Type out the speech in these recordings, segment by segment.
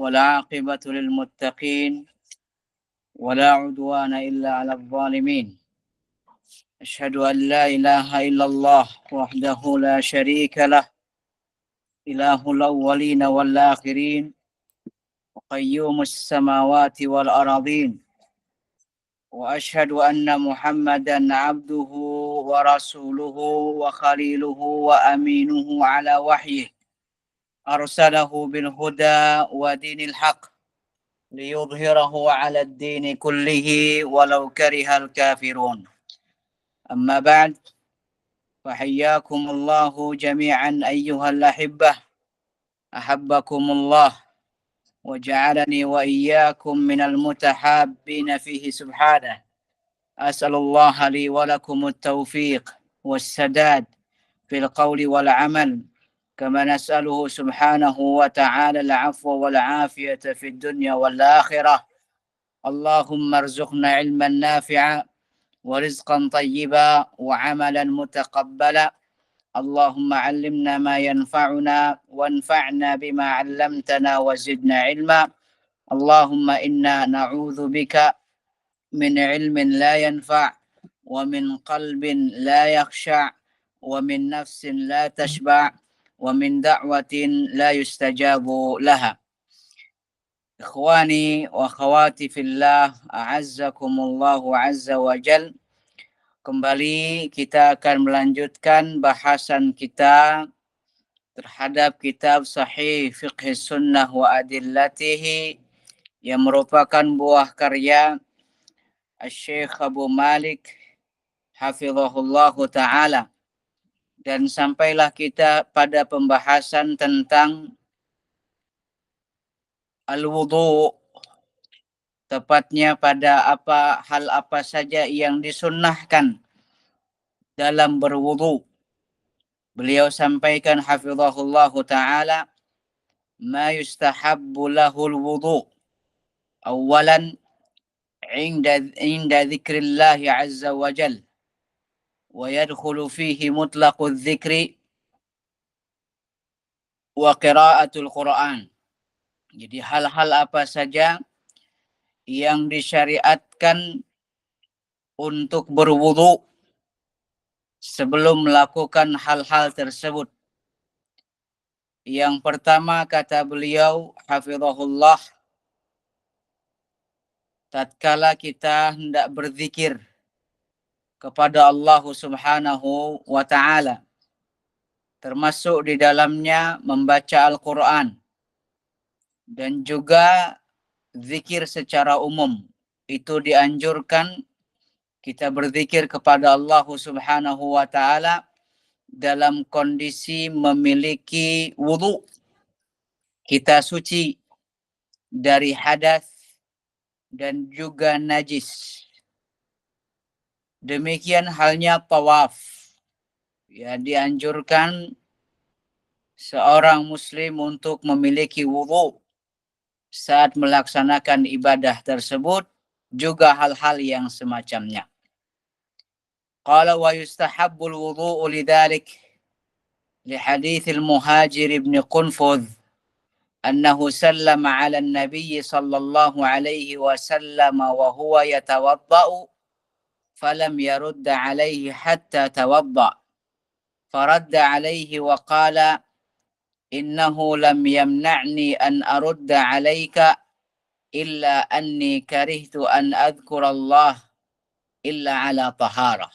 والعاقبة للمتقين ولا عدوان إلا على الظالمين. أشهد أن لا إله إلا الله وحده لا شريك له، إله الأولين والآخرين وقيوم السماوات والأراضين. وأشهد أن محمدا عبده ورسوله وخليله وأمينه على وحيه، أرسله بالهدى ودين الحق ليظهره على الدين كله ولو كره الكافرون. أما بعد، فحياكم الله جميعا أيها الأحبة، أحبكم الله وجعلني وإياكم من المتحابين فيه سبحانه. أسأل الله لي ولكم التوفيق والسداد في القول والعمل، كما نسأله سبحانه وتعالى العفو والعافية في الدنيا والآخرة. اللهم ارزقنا علما نافعا ورزقا طيبا وعملا متقبلا. اللهم علمنا ما ينفعنا وانفعنا بما علمتنا وزدنا علما. اللهم إنا نعوذ بك من علم لا ينفع ومن قلب لا يخشع ومن نفس لا تشبع ومن دعوة لا يستجاب لها. Ikhwani wa akhwati fillah, a'azzakumullahu azza wa jal. Kembali kita akan melanjutkan bahasan kita terhadap kitab Sahih Fiqh Sunnah wa Adillatihi yang merupakan buah karya Syekh Abu Malik hafizahullahu ta'ala. Dan sampailah kita pada pembahasan tentang al-wudu', tepatnya pada hal apa saja yang disunnahkan dalam berwudu. Beliau sampaikan hafizahullahu ta'ala, ma yustahabbu lahul wudu. Awalan, inda dzikrillahi azza wa jal, wa yadkhulu fihi mutlaqul dzikri wa qiraatul Qur'an. Jadi hal-hal apa saja yang disyariatkan untuk berwudu sebelum melakukan hal-hal tersebut. Yang pertama, kata beliau hafizahullah, tatkala kita hendak berzikir kepada Allah Subhanahu wa ta'ala, termasuk di dalamnya membaca Al-Quran dan juga zikir secara umum. Itu dianjurkan kita berzikir kepada Allah Subhanahu wa ta'ala dalam kondisi memiliki wudu. Kita suci dari hadas dan juga najis. Demikian halnya tawaf. Ya, dianjurkan seorang muslim untuk memiliki wudu saat melaksanakan ibadah tersebut, juga hal-hal yang semacamnya. Qala wa yustahabbul wudu'u lidzalik li hadits al-Muhajir ibn Qunfudh annahu sallama 'ala an-nabiy sallallahu alaihi wasallam wa huwa yatawadda'u falam yarudd 'alaihi hatta tawadda'. Faradda 'alaihi wa qala innahu lam yamna'ni an arudda 'alaika illa anni karihtu an adhkura Allah illa ala taharah.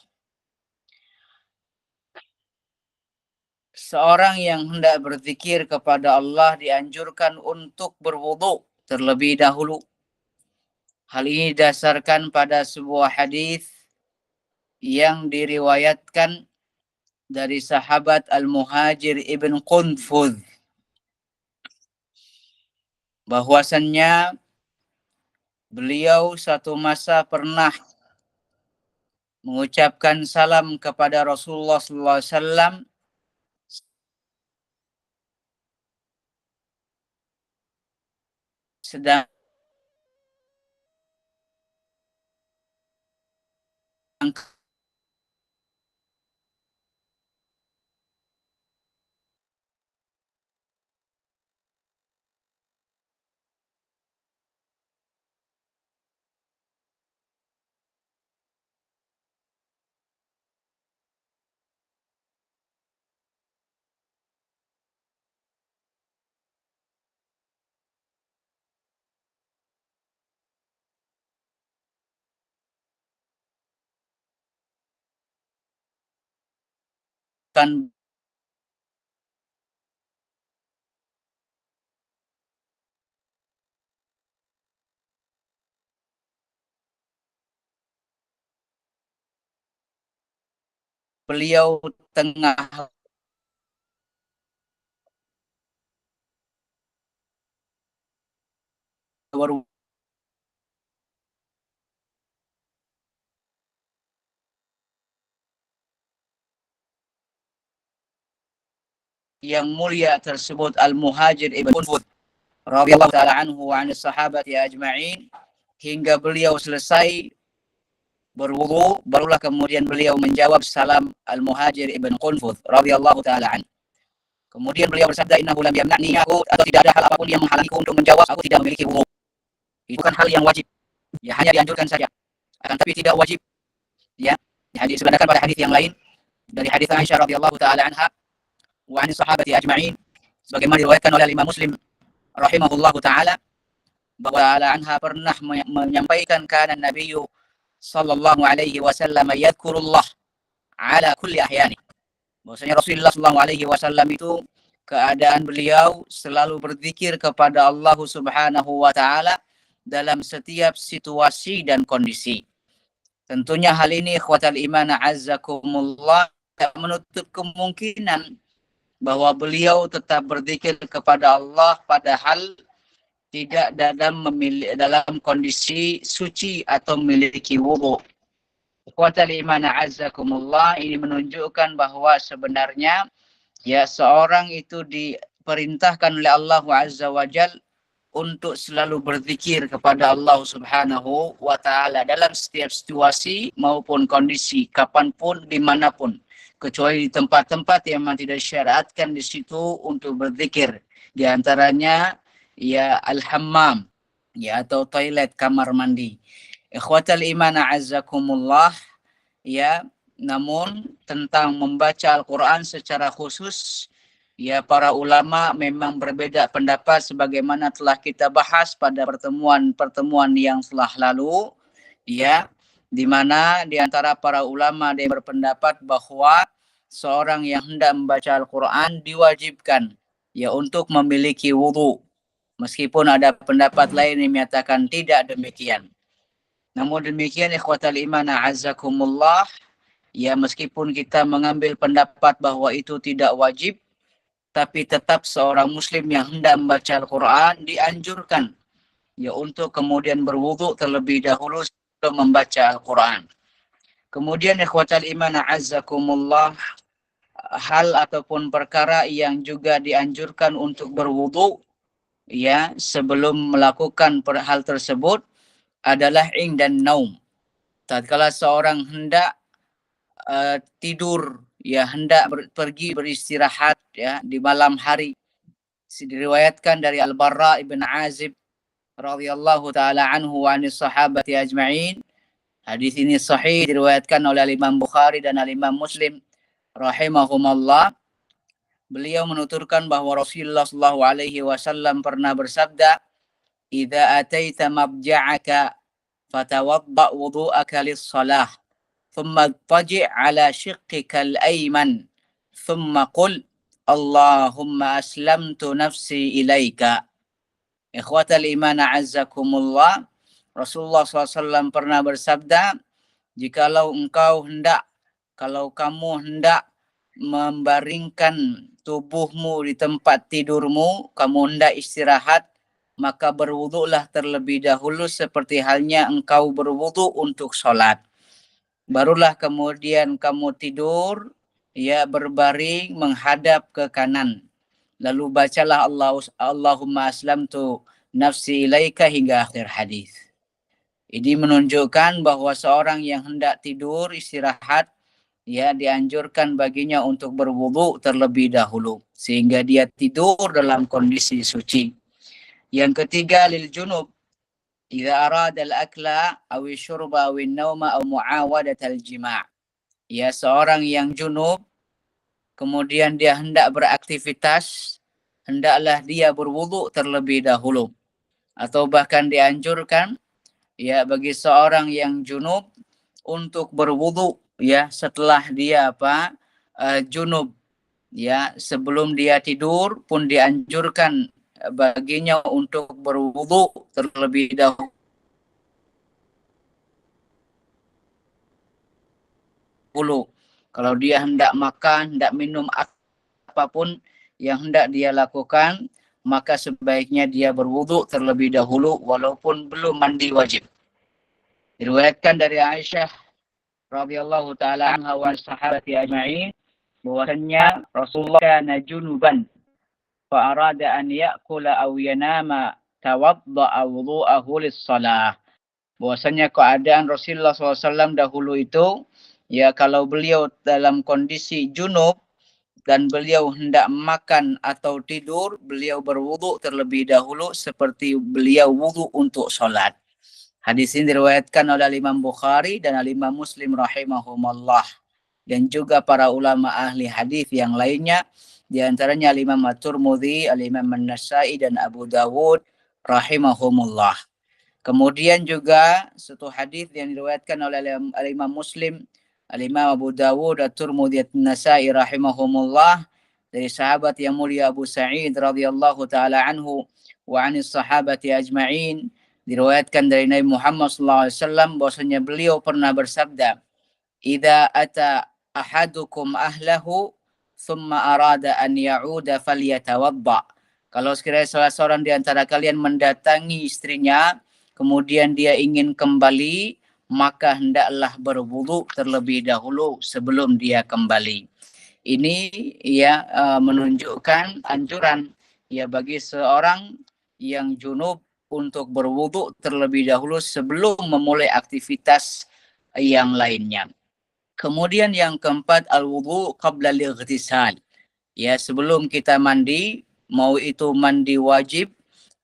Seorang yang hendak berzikir kepada Allah dianjurkan untuk berwudu terlebih dahulu. Hal ini didasarkan pada sebuah hadis yang diriwayatkan dari sahabat Al-Muhajir ibn Qunfudh, bahwasannya beliau satu masa pernah mengucapkan salam kepada Rasulullah SAW sedang kan beliau tengah yang mulia tersebut Al-Muhajir Ibn Qunfud radhiyallahu taala anhu wa 'anis sahabati ajma'in, hingga beliau selesai berwudu, barulah kemudian beliau menjawab salam Al-Muhajir Ibn Qunfud radhiyallahu taala anhu. Kemudian beliau bersabda, innahu lam yamna'ni aku, atau tidak ada hal apapun yang menghalangiku untuk menjawab, aku tidak memiliki wudu. Itu kan hal yang wajib, ya hanya dianjurkan saja, akan tapi tidak wajib, ya. Sedangkan pada hadis yang lain dari hadis Aisyah radhiyallahu taala anha wa 'anis sahabati ajma'in, sebagaimana diriwayatkan oleh Imam Muslim rahimahullahu taala, bahwa anha pernah menyampaikan kana Nabiyyu sallallahu alaihi wasallam yadhkurullah ala kulli ahyani. Bahwasanya Rasulullah sallallahu alaihi wasallam itu keadaan beliau selalu berzikir kepada Allah Subhanahu wa taala dalam setiap situasi dan kondisi. Tentunya hal ini ikhwatal iman azzakumullah tidak menutup kemungkinan bahwa beliau tetap berzikir kepada Allah padahal tidak dalam kondisi suci atau memiliki wudu. Ikhwatal iman azzakumullah, ini menunjukkan bahwa sebenarnya ya seorang itu diperintahkan oleh Allah Azza wa Jal untuk selalu berzikir kepada Allah Subhanahu wa taala dalam setiap situasi maupun kondisi, kapanpun, dimanapun, kecuali di tempat-tempat yang memang tidak disyariatkan di situ untuk berzikir. Di antaranya ya al-hammam, ya atau toilet, kamar mandi. Ikhwatal iman a'azzakumullah, ya, namun tentang membaca Al-Quran secara khusus, ya para ulama memang berbeda pendapat sebagaimana telah kita bahas pada pertemuan-pertemuan yang telah lalu, ya, di mana di antara para ulama ada yang berpendapat bahwa seorang yang hendak membaca Al-Quran diwajibkan ya untuk memiliki wudu. Meskipun ada pendapat lain yang menyatakan tidak demikian. Namun demikian ikhwatal iman a'azzakumullah, ya meskipun kita mengambil pendapat bahwa itu tidak wajib, tapi tetap seorang muslim yang hendak membaca Al-Quran dianjurkan ya untuk kemudian berwudu terlebih dahulu sebelum membaca Al-Quran. Kemudian ikhwatal iman a'azzakumullah, hal ataupun perkara yang juga dianjurkan untuk berwudu ya sebelum melakukan hal tersebut adalah dan naum. Tatkala seorang hendak tidur, ya hendak pergi beristirahat ya di malam hari, diriwayatkan dari Al-Barra ibn Azib radhiyallahu taala anhu wa anis sahabati ajma'in. Hadis ini sahih, diriwayatkan oleh Imam Bukhari dan Imam Muslim rahimahumallah. Beliau menuturkan bahwa Rasulullah sallallahu alaihi wasallam pernah bersabda, "Idza ataita mabja'aka fatawadda wudu'aka lis-shalah, thumma taji' ala shiqqika al-ayman, thumma qul Allahumma aslamtu nafsi ilaika." Ikhwatal iman a'azzakumullah, Rasulullah SAW pernah bersabda, kalau kamu hendak membaringkan tubuhmu di tempat tidurmu, kamu hendak istirahat, maka berwudulah terlebih dahulu seperti halnya engkau berwudu untuk sholat. Barulah kemudian kamu tidur, ya berbaring menghadap ke kanan. Lalu bacalah Allahumma aslamtu nafsi ilaika hingga akhir hadis. Ini menunjukkan bahwa seorang yang hendak tidur, istirahat, ya dianjurkan baginya untuk berwudu terlebih dahulu sehingga dia tidur dalam kondisi suci. Yang ketiga, lil junub idza arada al-akla aw syurba aw an-nauma aw muawadat al-jima'. Ya seorang yang junub kemudian dia hendak beraktivitas, hendaklah dia berwudu terlebih dahulu. Atau bahkan dianjurkan ya bagi seorang yang junub untuk berwudu ya setelah dia junub, ya, sebelum dia tidur pun dianjurkan baginya untuk berwudu terlebih dahulu. Kalau dia hendak makan, hendak minum apapun yang hendak dia lakukan, maka sebaiknya dia berwudu terlebih dahulu walaupun belum mandi wajib. Diriwayatkan dari Aisyah radhiyallahu taala anha wa sahabati ajma'in bahwasanya Rasulullah kana junuban fa arada an ya'kula aw yanama tawadda'a wudu'ahu lis-shalah. Bahwasanya keadaan Rasulullah SAW dahulu itu, ya, kalau beliau dalam kondisi junub dan beliau hendak makan atau tidur, beliau berwudu terlebih dahulu seperti beliau wudu untuk sholat. Hadis ini diriwayatkan oleh Imam Bukhari dan Imam Muslim rahimahumullah, dan juga para ulama ahli hadis yang lainnya, di antaranya Imam At-Tirmidzi, Imam An-Nasa'i dan Abu Dawud rahimahumullah. Kemudian juga satu hadis yang diriwayatkan oleh Imam Muslim, Imam Abu Dawud, At-Tirmidzi, An-Nasa'i rahimahumullah, dari sahabat yang mulia Abu Sa'id radhiyallahu taala anhu wa 'anis sahabati ajma'in, diriwayatkan dari Nabi Muhammad sallallahu alaihi wasallam bahwasanya beliau pernah bersabda, "Idza ata ahadukum ahlahu thumma arada an ya'uda falyatawadda." Kalau sekiranya salah seorang di antara kalian mendatangi istrinya, kemudian dia ingin kembali, maka hendaklah berwudu terlebih dahulu sebelum dia kembali. Ini ya menunjukkan anjuran ya bagi seorang yang junub untuk berwudu terlebih dahulu sebelum memulai aktivitas yang lainnya. Kemudian yang keempat, al-wudu qabla al-ightisal. Ya, sebelum kita mandi, mau itu mandi wajib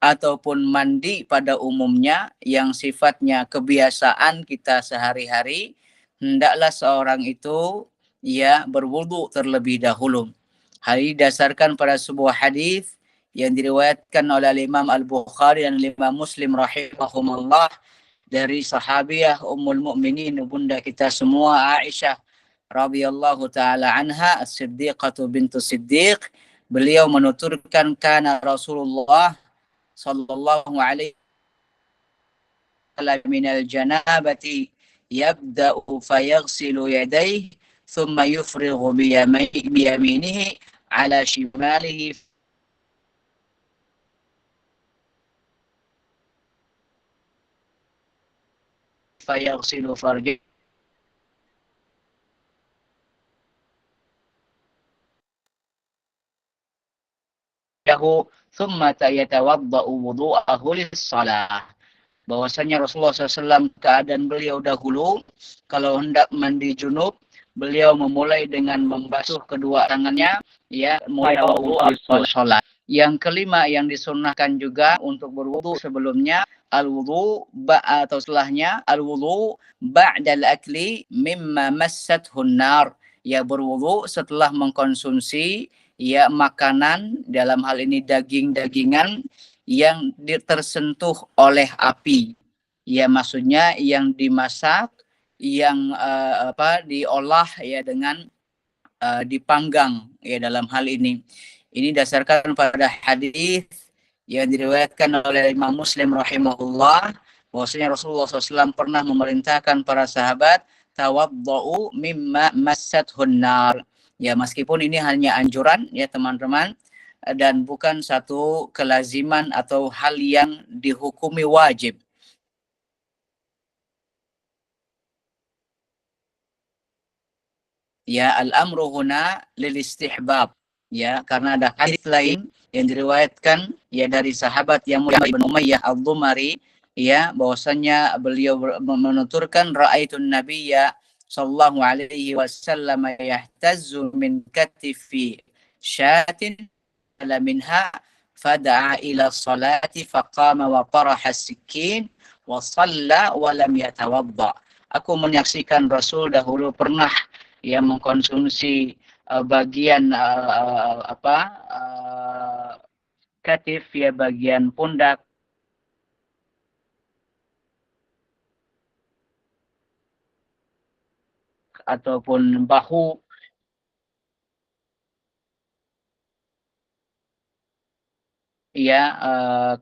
ataupun mandi pada umumnya yang sifatnya kebiasaan kita sehari-hari, hendaklah seorang itu ya berwudu terlebih dahulu. Hal ini didasarkan pada sebuah hadis yang diriwayatkan oleh Imam Al-Bukhari dan Imam Muslim rahimahumullah dari sahabiah Ummul Mukminin, bunda kita semua, Aisyah radhiyallahu taala anha, As-Siddiqatu bintu Siddiq. Beliau menuturkan kana Rasulullah sallallahu alaihi wasallam min al-janabati yabda'u fayaghsilu yadayhi thumma yufrighu biyaminihi ala shimalihi fayaghsilu farjahu thumma yatawadda'u wudu'ahu lis-shalah. Bahwasanya Rasulullah SAW keadaan beliau dahulu kalau hendak mandi junub, beliau memulai dengan membasuh kedua tangannya, ya, mulai wudu sholat. Yang kelima yang disunnahkan juga untuk berwudu sebelumnya, al-wudu atau setelahnya, al-wudu ba'dal akli mimma massathun nar, ya, berwudu setelah mengkonsumsi ya makanan, dalam hal ini daging-dagingan yang tersentuh oleh api. Ya, maksudnya yang dimasak, yang diolah ya dengan dipanggang ya dalam hal ini. Ini dasarkan pada hadis yang diriwayatkan oleh Imam Muslim rahimahullah, bahwasanya Rasulullah SAW pernah memerintahkan para sahabat tawaddau mimma massathun nar. Ya, meskipun ini hanya anjuran ya teman-teman, dan bukan satu kelaziman atau hal yang dihukumi wajib. Ya, al-amru huna lil istihbab. Ya, karena ada hadis lain yang diriwayatkan ya dari sahabat yang mulia Ibnu Umayyah Al-Dhumari, ya, bahwasanya beliau menuturkan ra'aitun nabiyya sallallahu alaihi wasallam yahtazzu min katifi syatin ala minha fada'a ila salati faqama wa taraha as-sikin wa shalla wa lam yatawadda. Aku menyaksikan Rasul dahulu pernah yang mengkonsumsi bagian katif, ya, bagian pundak ataupun bahu,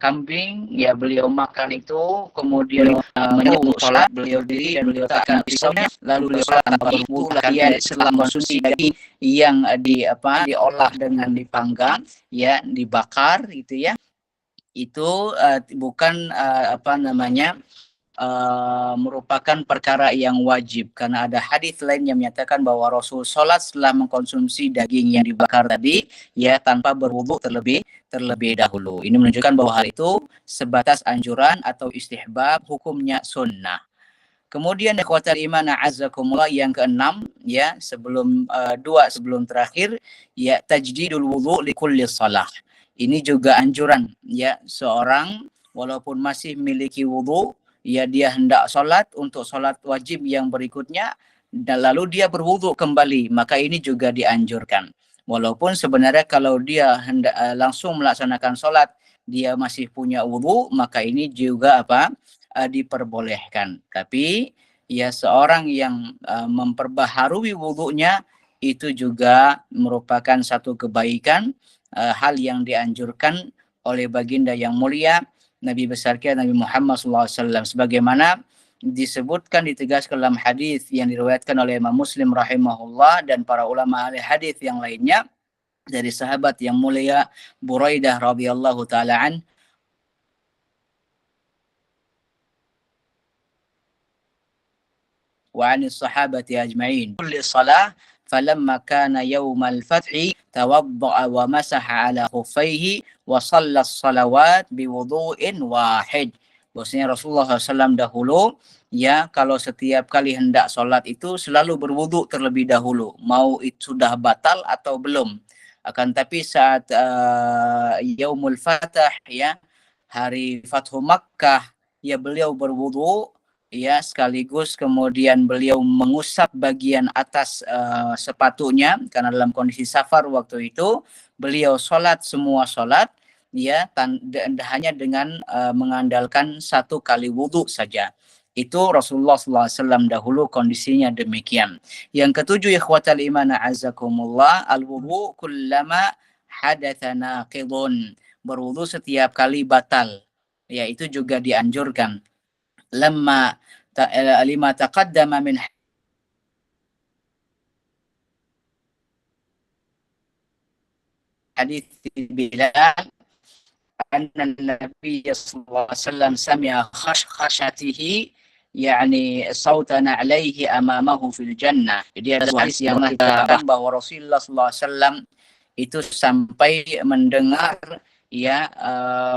kambing, ya beliau makan itu, kemudian menyebut sholat, beliau diri dan beliau takkan pisaunya, lalu beliau sholat tanpa berwudu. Ya setelah konsumsi daging yang diolah dengan dipanggang, ya dibakar gitu ya, itu bukan merupakan perkara yang wajib, karena ada hadis lain yang menyatakan bahwa Rasul sholat setelah mengkonsumsi daging yang dibakar tadi, ya tanpa berwudu terlebih dahulu. Ini menunjukkan bahwa hal itu sebatas anjuran atau istihbab, hukumnya sunnah. Kemudian ikhwatal iman a'azzakumullah, yang keenam, ya sebelum terakhir, ya tajdidul wudu li kulli shalah. Ini juga anjuran, ya seorang walaupun masih memiliki wudu, ya dia hendak sholat untuk sholat wajib yang berikutnya, dan lalu dia berwudu kembali, maka ini juga dianjurkan. Walaupun sebenarnya kalau dia hendak langsung melaksanakan sholat, dia masih punya wudu, maka ini juga diperbolehkan. Tapi ya seorang yang memperbaharui wudunya itu juga merupakan satu kebaikan, hal yang dianjurkan oleh baginda yang mulia Nabi besar kita Nabi Muhammad SAW, sebagaimana disebutkan, ditegaskan dalam hadis yang diriwayatkan oleh Imam Muslim rahimahullah dan para ulama ahli hadis yang lainnya dari sahabat yang mulia Buraidah radhiyallahu taala an, وعن الصحابة أجمعين كل صلاة فلما كان يوم الفتح توضأ ومسح على خفيه وصلى الصلوات بوضوء واحد. Bahwasanya Rasulullah SAW dahulu, ya kalau setiap kali hendak sholat itu selalu berwudu terlebih dahulu, mau itu sudah batal atau belum. Akan tapi saat Yaumul Fatah, ya hari Fathu Makkah, ya beliau berwudu, ya sekaligus kemudian beliau mengusap bagian atas sepatunya karena dalam kondisi safar waktu itu, beliau sholat semua sholat, ya hanya dengan mengandalkan satu kali wudu saja. Itu Rasulullah SAW dahulu kondisinya demikian. Yang ketujuh, ikhwatal iman a'azzakumullah, al-wudu kullama hadatha naqidun. Berwudu setiap kali batal, ya itu juga dianjurkan. Lima taqaddama min hadits Bilal anna Nabi sallallahu alaihi wasallam sami'a khashkhashatihi, yani sautan alaihi amamahu fil jannah. Jadi ada hadis yang kita bahwa Rasulullah sallallahu alaihi wasallam itu sampai mendengar, ya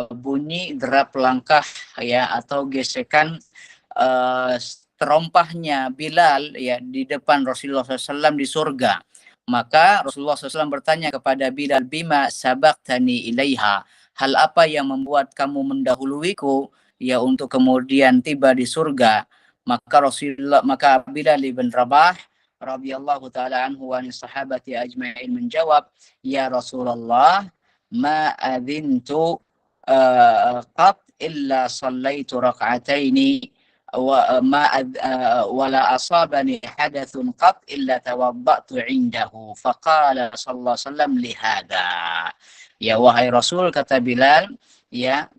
bunyi derap langkah, ya atau gesekan terompahnya Bilal, ya di depan Rasulullah SAW di surga. Maka Rasulullah SAW bertanya kepada Bilal, bima sabaqtani ilaiha, hal apa yang membuat kamu mendahuluiku, ya untuk kemudian tiba di surga. Maka Bilal bin Rabah radhiyallahu taala anhu wa sahabati ajma'in menjawab, ya Rasulullah, ma adzintu qat illa sallaitu raka'ataini wala asabani hadathun qat illa tawaddatu indahu faqala sallallahu alaihi wasallam lihada. Ya wahai Rasul, kata Bilal, ya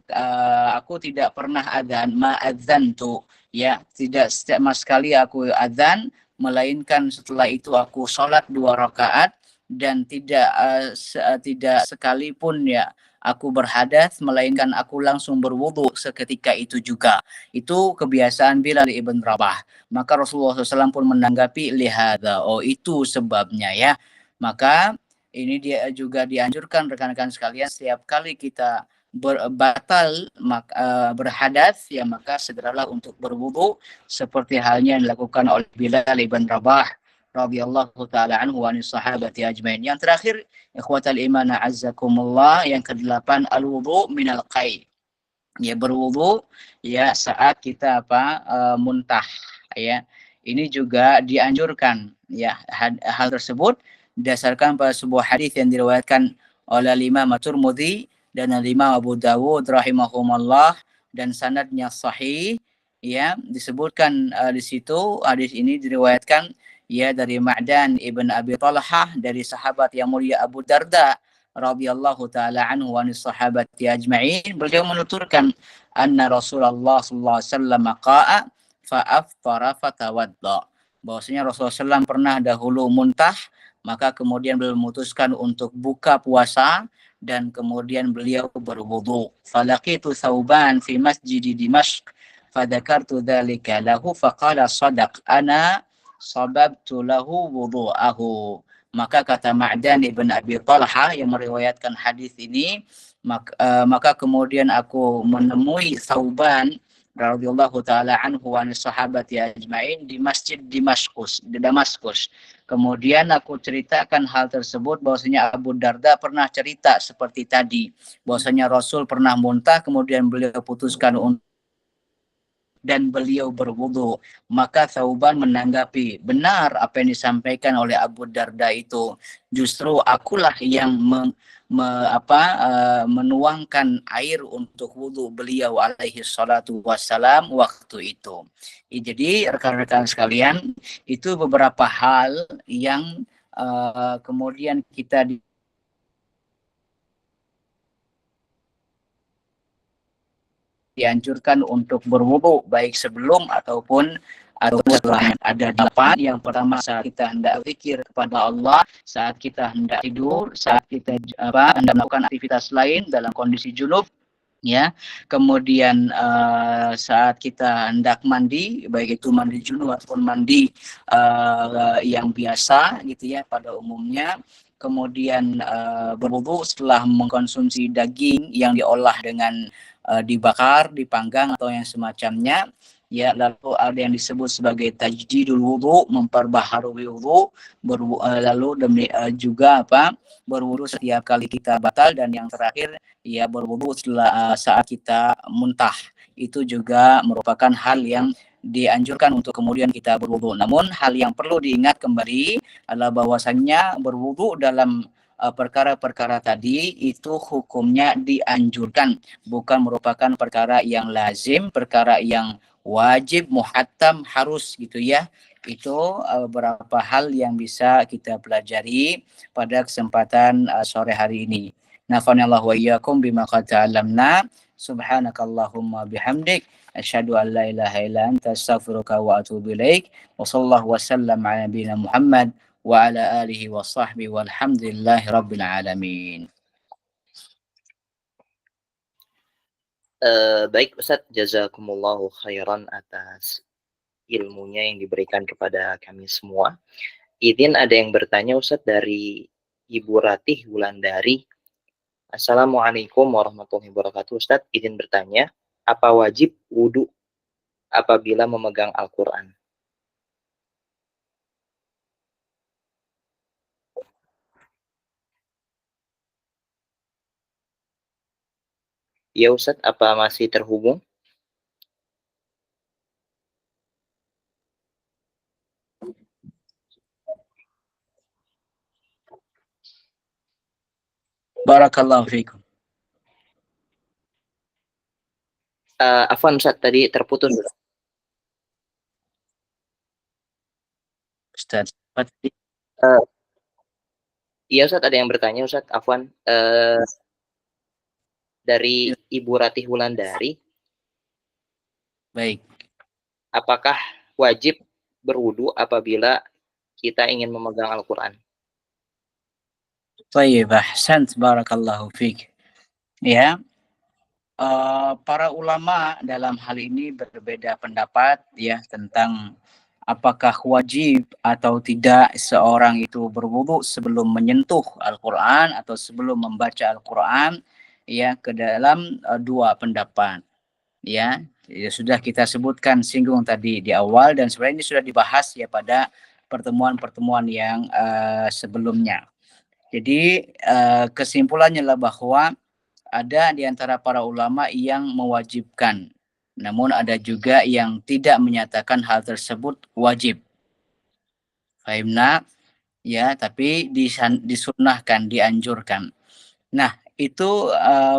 aku tidak pernah adzan, ma adzantu, ya tidak sama sekali aku adzan, melainkan setelah itu aku sholat 2 rakaat dan tidak sekalipun ya aku berhadas, melainkan aku langsung berwudu seketika itu juga. Itu kebiasaan Bilal ibn Rabah. Maka Rasulullah SAW pun menanggapi, lihada, oh itu sebabnya ya. Maka ini dia juga dianjurkan rekan-rekan sekalian, setiap kali kita berhadas, ya maka segeralah untuk berwudu seperti halnya yang dilakukan oleh Bilal ibn Rabah radhiyallahu taala anhu wa sahabati ajmain. Yang terakhir, ikhwatal iman a'azzakumullah, yang ke-8, al-wudu minal qai. Ya berwudu ya saat kita muntah, ya. Ini juga dianjurkan, ya. Hal tersebut berdasarkan pada sebuah hadis yang diriwayatkan oleh Imam Tirmidzi dan Imam Abu Dawud rahimahumullah dan sanadnya sahih, ya. Disebutkan di situ hadis ini diriwayatkan, ya, dari Ma'dan ibn Abi Talhah dari sahabat yang mulia Abu Darda radhiyallahu taala anhu wa sahabati ajma'in, beliau menuturkan anna Rasulullah sallallahu alaihi wasallam qa'a fa aftara fatawadda, bahwasanya Rasulullah SAW pernah dahulu muntah, maka kemudian beliau memutuskan untuk buka puasa dan kemudian beliau berwudu. Falaqitu Thauban fi masjid Dimashq fadzakartu dzalika lahu faqala sadaq ana sababtu lahu wudu'ahu. Maka kata Ma'dan ibn Abi Talha yang meriwayatkan hadis ini, maka kemudian aku menemui Thauban radhiyallahu taala anhu wa sahabati ajmain di masjid di Damaskus. Kemudian aku ceritakan hal tersebut, bahwasanya Abu Darda pernah cerita seperti tadi, bahwasanya Rasul pernah muntah, kemudian beliau putuskan untuk dan beliau berwudu. Maka Thauban menanggapi, benar apa yang disampaikan oleh Abu Darda itu. Justru akulah yang menuangkan air untuk wudu beliau alaihi salatu wassalam waktu itu. Jadi rekan-rekan sekalian, itu beberapa hal yang kemudian kita dianjurkan untuk berwudu baik sebelum ataupun setelah. Ada 8. Yang pertama, saat kita hendak zikir kepada Allah, saat kita hendak tidur, saat kita hendak melakukan aktivitas lain dalam kondisi junub, ya. Kemudian saat kita hendak mandi, baik itu mandi junub ataupun mandi yang biasa gitu ya pada umumnya. Kemudian berwudu setelah mengkonsumsi daging yang diolah dengan dibakar, dipanggang atau yang semacamnya, ya. Lalu ada yang disebut sebagai tajdidul wudu, memperbaharui wudu, lalu demi juga berwudu setiap kali kita batal, dan yang terakhir ya berwudu setelah saat kita muntah. Itu juga merupakan hal yang dianjurkan untuk kemudian kita berwudu. Namun hal yang perlu diingat kembali adalah bahwasannya berwudu dalam perkara-perkara tadi itu hukumnya dianjurkan, bukan merupakan perkara yang lazim, perkara yang wajib, muhattam, harus gitu ya. Itu beberapa hal yang bisa kita pelajari pada kesempatan sore hari ini. Nafanallahu wa iyyakum bima qad ta'allamna. Subhanakallahumma bihamdik asyhadu an la ilaha illa anta astaghfiruka wa atubu ilaik. Wa sallallahu wasallam ala nabiyyina Muhammad wa ala alihi wa sahbihi walhamdulillahi rabbil alamin. Baik Ustadz, jazakumullahu khairan atas ilmunya yang diberikan kepada kami semua. Izin ada yang bertanya Ustadz dari Ibu Ratih Wulandari. Assalamualaikum warahmatullahi wabarakatuh. Ustadz, izin bertanya, apa wajib wudhu apabila memegang Al-Quran? Ya Ustadz, apa masih terhubung? Barakallahu fiikum. Afwan Ustadz, tadi terputus. Ustaz. Iya Ustadz, ada yang bertanya Ustadz, afwan. Dari Ibu Ratih Wulandari. Baik. Apakah wajib berwudu apabila kita ingin memegang Al-Quran? Baik, ahsant, barakallahu fiik. Ya, para ulama dalam hal ini berbeda pendapat ya tentang apakah wajib atau tidak seorang itu berwudu sebelum menyentuh Al-Quran atau sebelum membaca Al-Quran, ya, ke dalam dua pendapat. Ya, sudah kita sebutkan, singgung tadi di awal, dan sebenarnya ini sudah dibahas ya pada pertemuan-pertemuan yang sebelumnya. Jadi kesimpulannya adalah bahwa ada di antara para ulama yang mewajibkan, namun ada juga yang tidak menyatakan hal tersebut wajib. Fahimna? Ya, tapi disunnahkan, dianjurkan. Nah, itu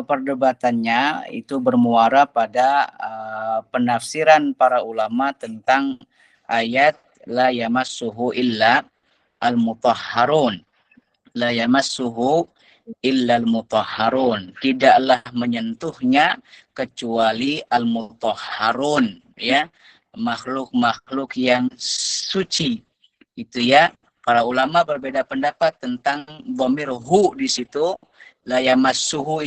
perdebatannya itu bermuara pada penafsiran para ulama tentang ayat la yamassuhu illa al-mutahharun. La yamassuhu illal mutahharun. Tidaklah menyentuhnya kecuali al-mutahharun, ya. Makhluk-makhluk yang suci. Itu ya. Para ulama berbeda pendapat tentang dhamir hu di situ. La yamassuhu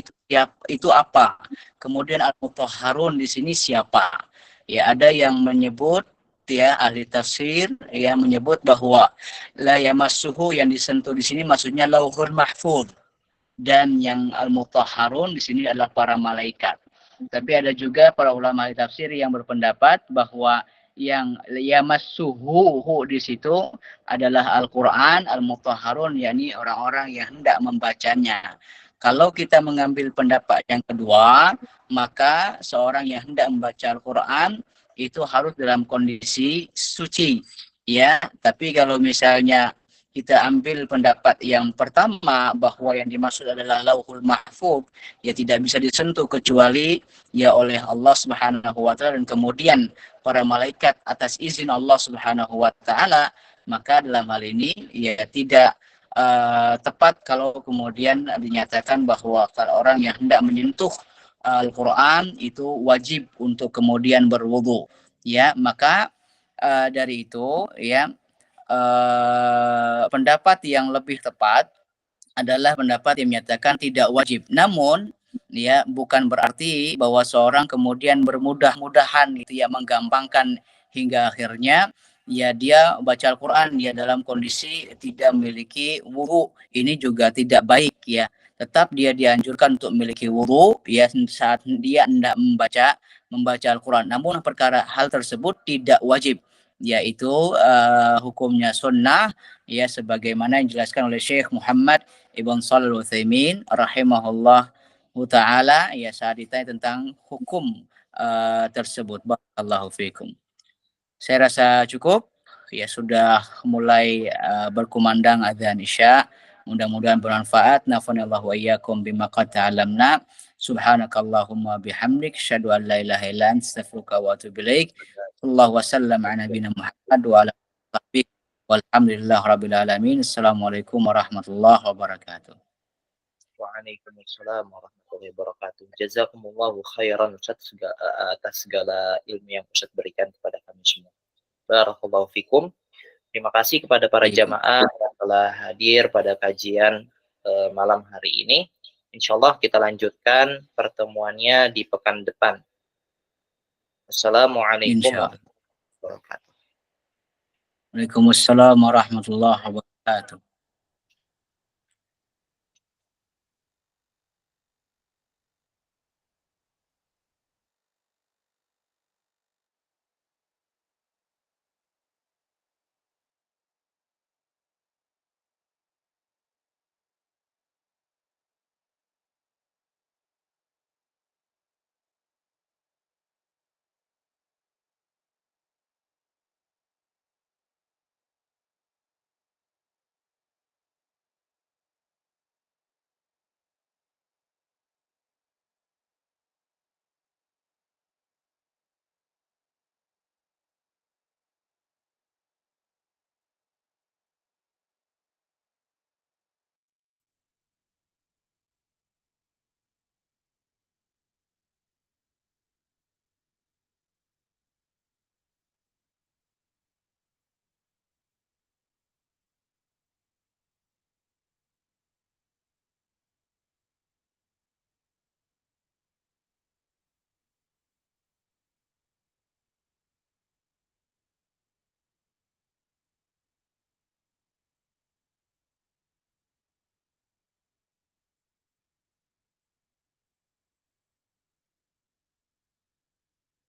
itu apa? Kemudian al-mutahharun di sini siapa? Ya, ada yang menyebut, ya, ahli tafsir yang menyebut bahwa la yamassuhu yang disentuh di sini maksudnya lauhul mahfuz, dan yang al-mutahharun di sini adalah para malaikat. Tapi ada juga para ulama ahli tafsir yang berpendapat bahwa yang yamassuhu di situ adalah Al-Qur'an, al-mutahharun yakni orang-orang yang hendak membacanya. Kalau kita mengambil pendapat yang kedua, maka seorang yang hendak membaca Al-Qur'an itu harus dalam kondisi suci, ya. Tapi kalau misalnya kita ambil pendapat yang pertama bahwa yang dimaksud adalah lauhul mahfuz, ya tidak bisa disentuh kecuali ya oleh Allah Subhanahu wa taala dan kemudian para malaikat atas izin Allah Subhanahu wa taala, maka dalam hal ini ya tidak tepat kalau kemudian dinyatakan bahwa kalau orang yang hendak menyentuh Al-Qur'an itu wajib untuk kemudian berwudu, ya. Maka dari itu, ya, pendapat yang lebih tepat adalah pendapat yang menyatakan tidak wajib. Namun, ya, bukan berarti bahwa seorang kemudian bermudah-mudahan gitu ya, menggampangkan hingga akhirnya ya dia baca Al-Qur'an dia dalam kondisi tidak memiliki wudu. Ini juga tidak baik, ya. Tetap dia dianjurkan untuk memiliki wudu ya saat dia hendak membaca Al-Qur'an. Namun perkara hal tersebut tidak wajib, yaitu hukumnya sunnah, ya, sebagaimana yang dijelaskan oleh Syekh Muhammad Ibn Shalih Al-Utsaimin rahimahullah taala, ya, saat ditanya tentang hukum tersebut. Barakallahu fiikum. Saya rasa cukup, ya, sudah mulai berkumandang adzan Isya. Mudah-mudahan bermanfaat. Nafanallahu wa iyyakum bima qad ta'allamna. Subhanakallahumma bihamdik asyhadu an la ilaha illa anta astaghfiruka wa atubu ilaik. Sallallahu wasallam ala nabiyina Muhammad wa ala alihi walhamdulillah rabbil alamin. Assalamualaikum warahmatullahi wabarakatuh. Waalaikumsalam warahmatullahi wabarakatuh. Jazakumullahu khairan Ustaz atas segala ilmu yang Ustaz berikan kepada kami semua. Barakallahu fikum. Terima kasih kepada para jamaah yang telah hadir pada kajian malam hari ini. Insyaallah kita lanjutkan pertemuannya di pekan depan. Assalamualaikum warahmatullahi wabarakatuh. Waalaikumsalam warahmatullahi wabarakatuh.